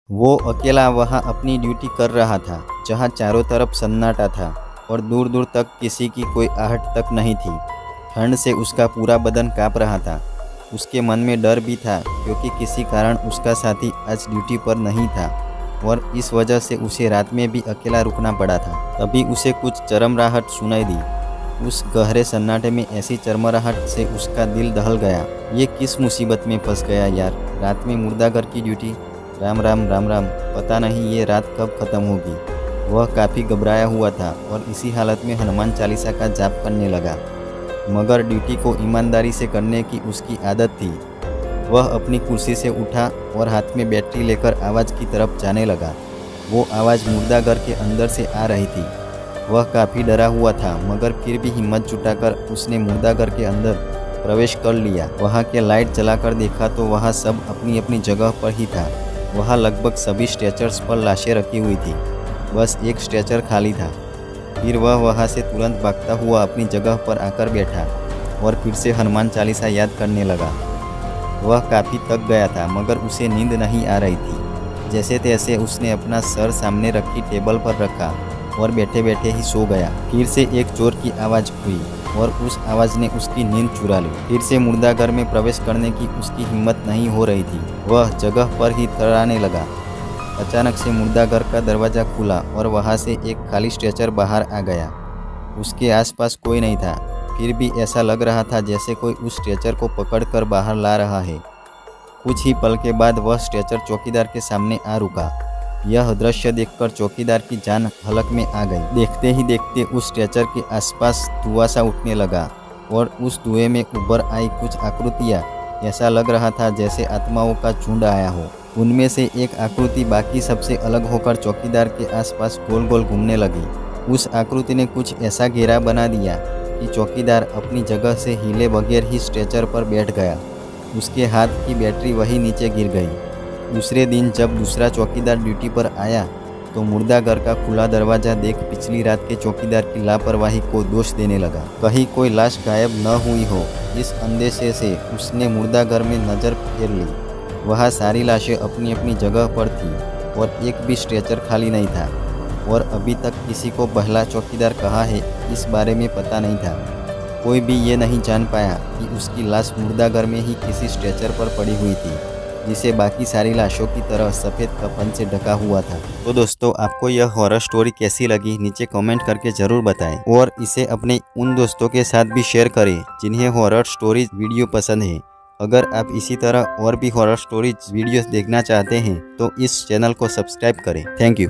वो अकेला वहाँ अपनी ड्यूटी कर रहा था, जहाँ चारों तरफ सन्नाटा था और दूर दूर तक किसी की कोई आहट तक नहीं थी। ठंड से उसका पूरा बदन काँप रहा था। उसके मन में डर भी था, क्योंकि किसी कारण उसका साथी आज ड्यूटी पर नहीं था और इस वजह से उसे रात में भी अकेला रुकना पड़ा था। तभी उसे कुछ चरमराहट सुनाई दी। उस गहरे सन्नाटे में ऐसी चरमराहट से उसका दिल दहल गया। ये किस मुसीबत में फंस गया यार, रात में मुर्दाघर की ड्यूटी। राम राम राम राम, पता नहीं ये रात कब ख़त्म होगी। वह काफ़ी घबराया हुआ था और इसी हालत में हनुमान चालीसा का जाप करने लगा। मगर ड्यूटी को ईमानदारी से करने की उसकी आदत थी। वह अपनी कुर्सी से उठा और हाथ में बैटरी लेकर आवाज़ की तरफ जाने लगा। वो आवाज़ मुर्दाघर के अंदर से आ रही थी। वह काफ़ी डरा हुआ था, मगर फिर भी हिम्मत जुटाकर उसने मुर्दाघर के अंदर प्रवेश कर लिया। वहाँ के लाइट जलाकर देखा तो वहाँ सब अपनी अपनी जगह पर ही था। वहाँ लगभग सभी स्ट्रेचर्स पर लाशें रखी हुई थी, बस एक स्ट्रेचर खाली था। फिर वह वहाँ से तुरंत भागता हुआ अपनी जगह पर आकर बैठा और फिर से हनुमान चालीसा याद करने लगा। वह काफ़ी थक गया था, मगर उसे नींद नहीं आ रही थी। जैसे तैसे उसने अपना सर सामने रखी टेबल पर रखा और बैठे बैठे ही सो गया। फिर से एक चोर की आवाज़ हुई और उस आवाज़ ने उसकी नींद चुरा ली। फिर से मुर्दाघर में प्रवेश करने की उसकी हिम्मत नहीं हो रही थी। वह जगह पर ही थर्राने लगा। अचानक से मुर्दाघर का दरवाज़ा खुला और वहाँ से एक खाली स्ट्रेचर बाहर आ गया। उसके आसपास कोई नहीं था, फिर भी ऐसा लग रहा था जैसे कोई उस स्ट्रेचर को पकड़कर बाहर ला रहा है। कुछ ही पल के बाद वह स्ट्रेचर चौकीदार के सामने आ रुका। यह दृश्य देखकर चौकीदार की जान हलक में आ गई। देखते ही देखते उस स्ट्रेचर के आसपास धुआं सा उठने लगा और उस धुएं में उभर आई कुछ आकृतियाँ। ऐसा लग रहा था जैसे आत्माओं का झुंड आया हो। उनमें से एक आकृति बाकी सबसे अलग होकर चौकीदार के आसपास गोल गोल घूमने लगी। उस आकृति ने कुछ ऐसा घेरा बना दिया कि चौकीदार अपनी जगह से हिले बगैर ही स्ट्रेचर पर बैठ गया। उसके हाथ की बैटरी वहीं नीचे गिर गई। दूसरे दिन जब दूसरा चौकीदार ड्यूटी पर आया तो मुर्दाघर का खुला दरवाज़ा देख पिछली रात के चौकीदार की लापरवाही को दोष देने लगा। कहीं कोई लाश गायब न हुई हो, इस अंदेशे से उसने मुर्दाघर में नज़र फेर ली। वहाँ सारी लाशें अपनी अपनी जगह पर थी और एक भी स्ट्रेचर खाली नहीं था। और अभी तक किसी को पहला चौकीदार कहाँ है इस बारे में पता नहीं था। कोई भी ये नहीं जान पाया कि उसकी लाश मुर्दाघर में ही किसी स्ट्रेचर पर पड़ी हुई थी, जिसे बाकी सारी लाशों की तरह सफ़ेद कफन से ढका हुआ था। तो दोस्तों, आपको यह हॉरर स्टोरी कैसी लगी नीचे कमेंट करके ज़रूर बताएं और इसे अपने उन दोस्तों के साथ भी शेयर करें जिन्हें हॉरर स्टोरीज वीडियो पसंद है। अगर आप इसी तरह और भी हॉरर स्टोरीज वीडियोस देखना चाहते हैं तो इस चैनल को सब्सक्राइब करें। Thank you.